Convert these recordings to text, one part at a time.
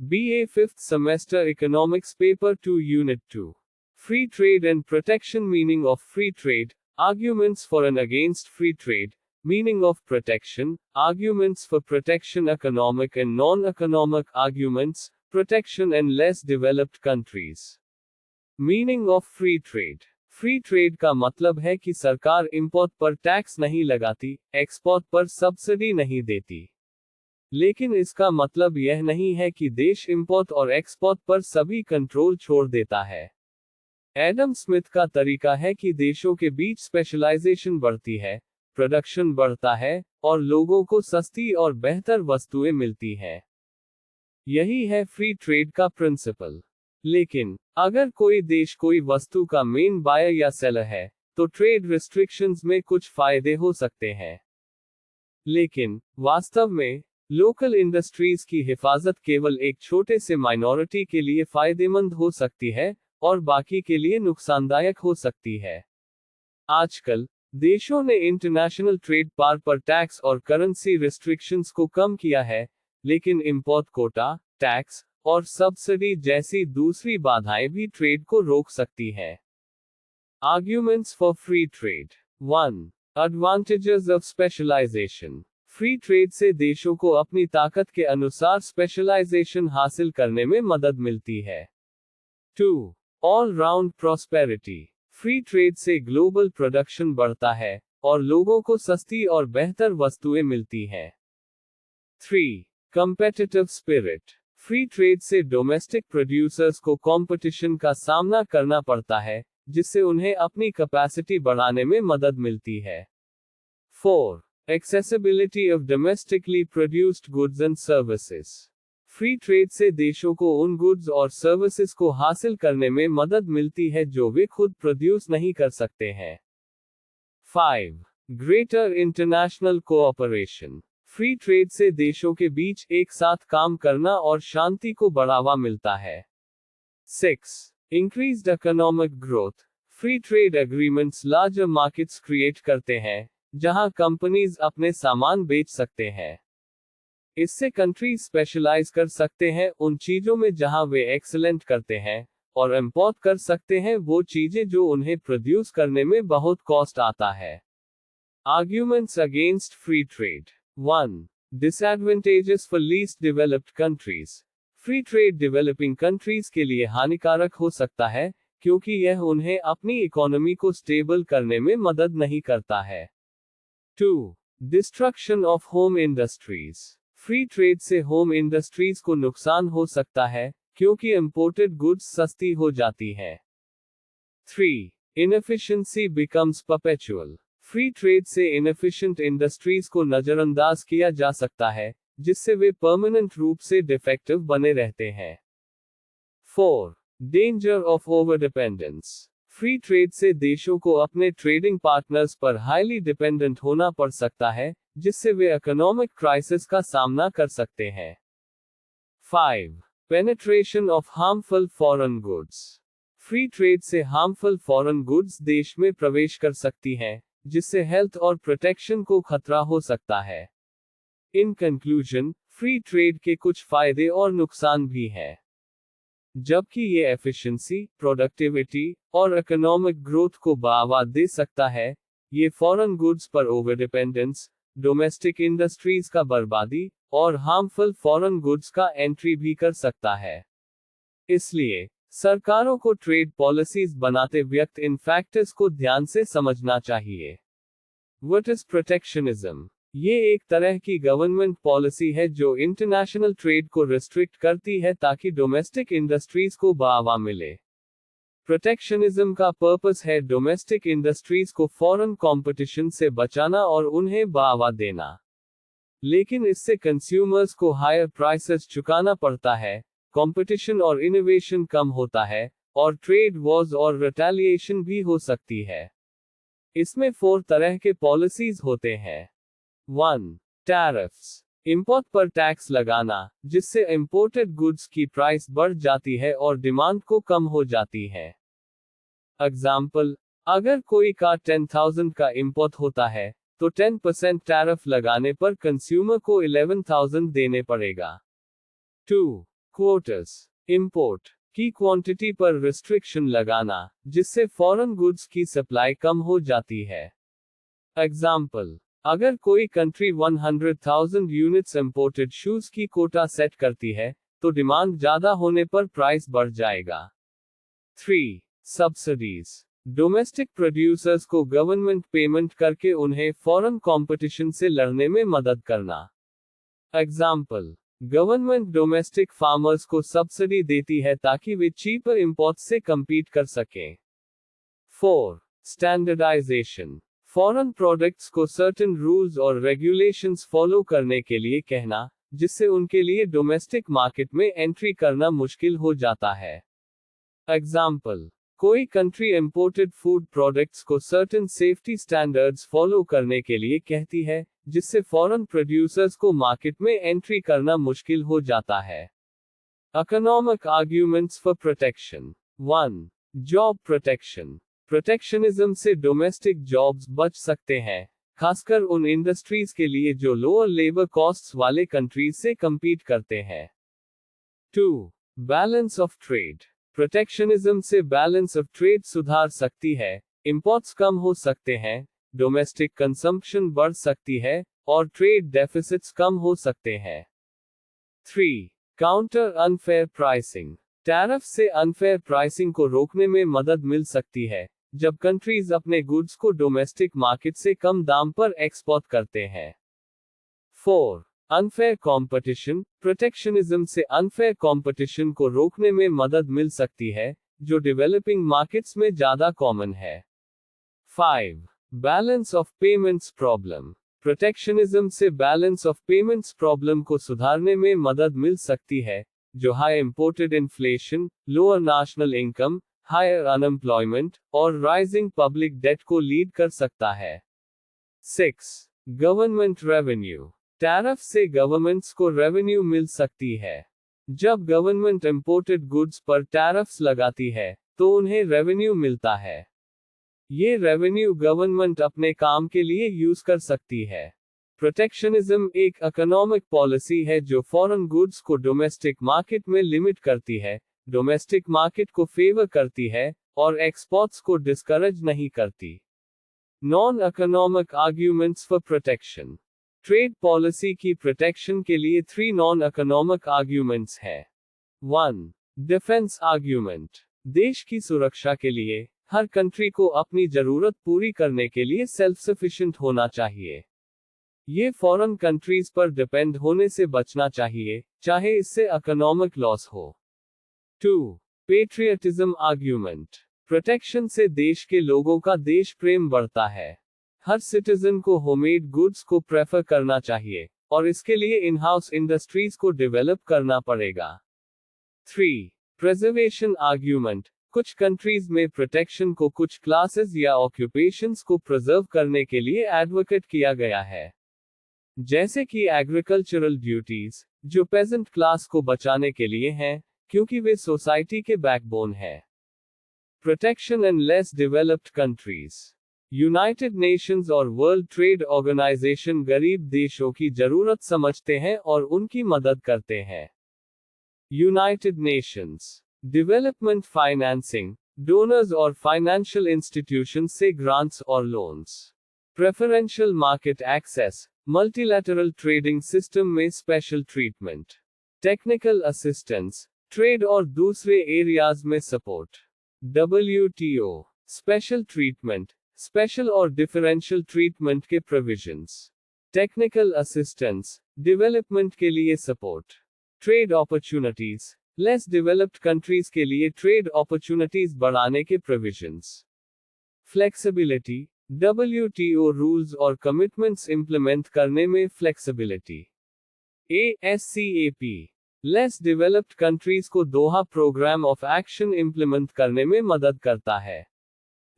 BA 5th Semester Economics Paper 2 Unit 2. Free Trade and Protection. Meaning of free trade, arguments for and against free trade, meaning of protection, arguments for protection, economic and non-economic arguments, protection and less developed countries. Meaning of free trade. Free trade का मतलब है कि सरकार import पर tax नहीं लगाती, export पर subsidy नहीं देती। लेकिन इसका मतलब यह नहीं है कि देश इंपोर्ट और एक्सपोर्ट पर सभी कंट्रोल छोड़ देता है। एडम स्मिथ का तरीका है कि देशों के बीच स्पेशलाइजेशन बढ़ती है, प्रोडक्शन बढ़ता है, और लोगों को सस्ती और बेहतर वस्तुएं मिलती हैं। यही है फ्री ट्रेड का प्रिंसिपल। लेकिन अगर कोई देश कोई वस्तु का मेन बायर या सेलर है, तो ट्रेड रिस्ट्रिक्शंस में कुछ फायदे हो सकते हैं। लेकिन वास्तव में लोकल इंडस्ट्रीज की हिफाजत केवल एक छोटे से माइनॉरिटी के लिए फायदेमंद हो सकती है और बाकी के लिए नुकसानदायक हो सकती है। आजकल देशों ने इंटरनेशनल ट्रेड पार पर टैक्स और करेंसी रिस्ट्रिक्शंस को कम किया है, लेकिन इंपोर्ट कोटा, टैक्स और सब्सिडी जैसी दूसरी बाधाएं भी ट्रेड को रोक सकती हैं। Arguments for free trade. 1. Advantages of specialisation. Free trade से देशों को अपनी ताकत के अनुसार स्पेशलाइजेशन हासिल करने में मदद मिलती है। 2. All round prosperity. Free trade से ग्लोबल प्रोडक्शन बढ़ता है और लोगों को सस्ती और बेहतर वस्तुएं मिलती हैं। 3. Competitive spirit. फ्री ट्रेड से डोमेस्टिक प्रोड्यूसर्स को कंपटीशन का सामना करना पड़ता है, जिससे उन्हें अपनी कैपेसिटी बढ़ाने में मदद मिलती है। 4. Accessibility of domestically produced goods and services. Free trade से देशों को उन गुड्स और सर्विसेज को हासिल करने में मदद मिलती है जो वे खुद प्रोड्यूस नहीं कर सकते हैं। 5. Greater international cooperation. Free trade से देशों के बीच एक साथ काम करना और शांति को बढ़ावा मिलता है। 6. Increased economic growth. Free trade agreements larger markets create करते हैं, जहां कंपनीज अपने सामान बेच सकते हैं। इससे कंट्रीज स्पेशलाइज कर सकते हैं उन चीजों में जहां वे एक्सीलेंट करते हैं, और इंपोर्ट कर सकते हैं वो चीजें जो उन्हें प्रोड्यूस करने में बहुत कॉस्ट आता है। Arguments against free trade. 1. Disadvantages for least developed countries. Free trade developing countries के लिए हानिकारक हो सकता है, क्योंकि यह उन्हें अपनी इकोनॉमी को स्टेबल करने में मदद नहीं करता है। 2. Destruction of home industries. Free trade से होम इंडस्ट्रीज को नुकसान हो सकता है, क्योंकि इंपोर्टेड गुड्स सस्ती हो जाती हैं। 3. Inefficiency becomes perpetual. Free trade से इनएफिशिएंट इंडस्ट्रीज को नजरअंदाज किया जा सकता है, जिससे वे परमानेंट रूप से डिफेक्टिव बने रहते हैं। 4. Danger of over dependence. Free trade से देशों को अपने ट्रेडिंग पार्टनर्स पर हाईली डिपेंडेंट होना पड़ सकता है, जिससे वे इकोनॉमिक क्राइसिस का सामना कर सकते हैं। 5. Penetration of harmful foreign goods. Free trade से हार्मफुल फॉरेन गुड्स देश में प्रवेश कर सकती हैं, जिससे हेल्थ और प्रोटेक्शन को खतरा हो सकता है। इन कंक्लूजन, फ्री ट्रेड के कुछ फायदे और नुकसान भी हैं। जबकि ये एफिशिएंसी, प्रोडक्टिविटी और इकोनॉमिक ग्रोथ को बढ़ावा दे सकता है, ये फॉरेन गुड्स पर ओवर डिपेंडेंस, डोमेस्टिक इंडस्ट्रीज का बर्बादी और हार्मफुल फॉरेन गुड्स का एंट्री भी कर सकता है। इसलिए सरकारों को ट्रेड पॉलिसीज बनाते वक्त इन फैक्टर्स को ध्यान से समझना चाहिए। What is protectionism? ये एक तरह की गवर्नमेंट पॉलिसी है जो इंटरनेशनल ट्रेड को रिस्ट्रिक्ट करती है ताकि डोमेस्टिक इंडस्ट्रीज को बढ़ावा मिले। प्रोटेक्शनिज्म का पर्पस है डोमेस्टिक इंडस्ट्रीज को फॉरेन कंपटीशन से बचाना और उन्हें बढ़ावा देना। लेकिन इससे कंज्यूमर्स को हायर प्राइसेस चुकाना पड़ता है, कंपटीशन और इनोवेशन कम होता है, और ट्रेड वॉर्स और रिटेलिएशन भी हो सकती है। इसमें 4 तरह के पॉलिसीज होते हैं। 1. टैरिफ्स। इंपोर्ट पर टैक्स लगाना, जिससे इंपोर्टेड गुड्स की प्राइस बढ़ जाती है और डिमांड को कम हो जाती है। एग्जाम्पल, अगर कोई कार 10,000 का इंपोर्ट होता है, तो 10% टैरिफ लगाने पर कंज्यूमर को 11,000 देने पड़ेगा। 2. क्वोटस, इंपोर्ट की क्वांटिटी पर रिस्ट्रिक्शन लगाना, जिससे फॉरेन गुड्स की सप्लाई कम हो जाती है। एग्जाम्पल, अगर कोई कंट्री 100,000 यूनिट्स इंपोर्टेड शूज की कोटा सेट करती है, तो डिमांड ज्यादा होने पर प्राइस बढ़ जाएगा। 3. सब्सिडीज, डोमेस्टिक प्रोड्यूसर्स को गवर्नमेंट पेमेंट करके उन्हें फॉरेन कंपटीशन से लड़ने में मदद करना। एग्जाम्पल, गवर्नमेंट डोमेस्टिक फार्मर्स को सब्सिडी देती है ताकि वे चीपर इंपोर्ट से compete कर सकें। 4. स्टैंडर्डाइजेशन, फॉरेन प्रोडक्ट्स को सर्टेन रूल्स और रेगुलेशंस फॉलो करने के लिए कहना, जिससे उनके लिए डोमेस्टिक मार्केट में एंट्री करना मुश्किल हो जाता है। एग्जाम्पल, कोई कंट्री इंपोर्टेड फूड प्रोडक्ट्स को सर्टेन सेफ्टी स्टैंडर्ड्स फॉलो करने के लिए कहती है, जिससे फॉरेन प्रोड्यूसर्स को मार्केट में एंट्री करना मुश्किल हो जाता है। Economic arguments for protection. 1. Job protection, protectionism से डोमेस्टिक जॉब्स बच सकते हैं, खासकर उन इंडस्ट्रीज के लिए जो लोअर लेबर कॉस्ट्स वाले कंट्रीज से compete करते हैं। 2. बैलेंस ऑफ ट्रेड, प्रोटेक्शनिज्म से बैलेंस ऑफ ट्रेड सुधार सकती है, इंपोर्ट्स कम हो सकते हैं, डोमेस्टिक कंजम्पशन बढ़ सकती है, और ट्रेड डेफिसिट्स कम हो सकते हैं। 3. काउंटर अनफेयर प्राइसिंग, टैरिफ से अनफेयर प्राइसिंग को रोकने में मदद मिल सकती है, जब कंट्रीज अपने गुड्स को डोमेस्टिक मार्केट से कम दाम पर एक्सपोर्ट करते हैं। 4. अनफेयर कंपटीशन, प्रोटेक्शनिज्म से अनफेयर कंपटीशन को रोकने में मदद मिल सकती है, जो डेवलपिंग मार्केट्स में ज्यादा कॉमन है। 5. Balance of payments problem, protectionism से बैलेंस ऑफ पेमेंट्स प्रॉब्लम को सुधारने में मदद मिल सकती है, जो high imported inflation, lower national income, higher unemployment और राइजिंग पब्लिक डेट को लीड कर सकता है। 6. गवर्नमेंट रेवेन्यू, टैरिफ से गवर्नमेंट्स को रेवेन्यू मिल सकती है। जब गवर्नमेंट इंपोर्टेड गुड्स पर टैरिफ्स लगाती है, तो उन्हें रेवेन्यू मिलता है। ये रेवेन्यू गवर्नमेंट अपने काम के लिए यूज कर सकती है। प्रोटेक्शनिज्म एक इकोनॉमिक पॉलिसी है जो फॉरेन गुड्स को डोमेस्टिक मार्केट में लिमिट करती है, डोमेस्टिक मार्केट को फेवर करती है, और एक्सपोर्ट्स को डिस्करेज नहीं करती। Non economic arguments for protection, trade policy की प्रोटेक्शन के लिए 3 नॉन इकोनॉमिक आर्ग्यूमेंट्स हैं। 1. डिफेंस आर्ग्यूमेंट, देश की सुरक्षा के लिए हर कंट्री को अपनी जरूरत पूरी करने के लिए सेल्फ सफिशिएंट होना चाहिए। ये फॉरेन कंट्रीज पर डिपेंड होने से बचना चाहिए, चाहे इससे इकोनॉमिक लॉस हो। 2. पेट्रियटिज्म आर्ग्यूमेंट, प्रोटेक्शन से देश के लोगों का देश प्रेम बढ़ता है। हर सिटीजन को होममेड गुड्स को प्रेफर करना चाहिए, और इसके लिए इन हाउस इंडस्ट्रीज को डेवलप करना पड़ेगा। 3. प्रिजर्वेशन आर्ग्यूमेंट, कुछ कंट्रीज में प्रोटेक्शन को कुछ क्लासेस या ऑक्यूपेशंस को प्रिजर्व करने के लिए एडवोकेट किया गया है, जैसे कि एग्रीकल्चरल ड्यूटीज, जो पेजेंट क्लास को बचाने के लिए हैं, क्योंकि वे सोसाइटी के बैकबोन हैं। Protection in less developed countries, United Nations और वर्ल्ड ट्रेड ऑर्गेनाइजेशन गरीब देशों की जरूरत समझते हैं और उनकी मदद करते हैं। United Nations development financing, donors और फाइनेंशियल इंस्टीट्यूशंस से ग्रांट्स और loans, preferential market access, multilateral trading system में special treatment, technical assistance, trade और दूसरे एरियाज में support. WTO special treatment, special और डिफरेंशियल ट्रीटमेंट के प्रोविजंस, टेक्निकल असिस्टेंस, डेवलपमेंट के लिए support, trade opportunities, less developed countries के लिए ट्रेड अपॉर्चुनिटीज बढ़ाने के प्रोविजंस। फ्लेक्सिबिलिटी, WTO रूल्स और कमिटमेंट्स इंप्लीमेंट करने में flexibility. ASCAP less developed countries को दोहा प्रोग्राम ऑफ एक्शन इंप्लीमेंट करने में मदद करता है।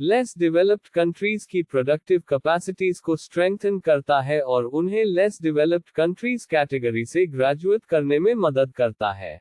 लेस डेवलप्ड कंट्रीज की प्रोडक्टिव कैपेसिटीज को स्ट्रेंथन करता है और उन्हें लेस डेवलप्ड कंट्रीज कैटेगरी से ग्रेजुएट करने में मदद करता है।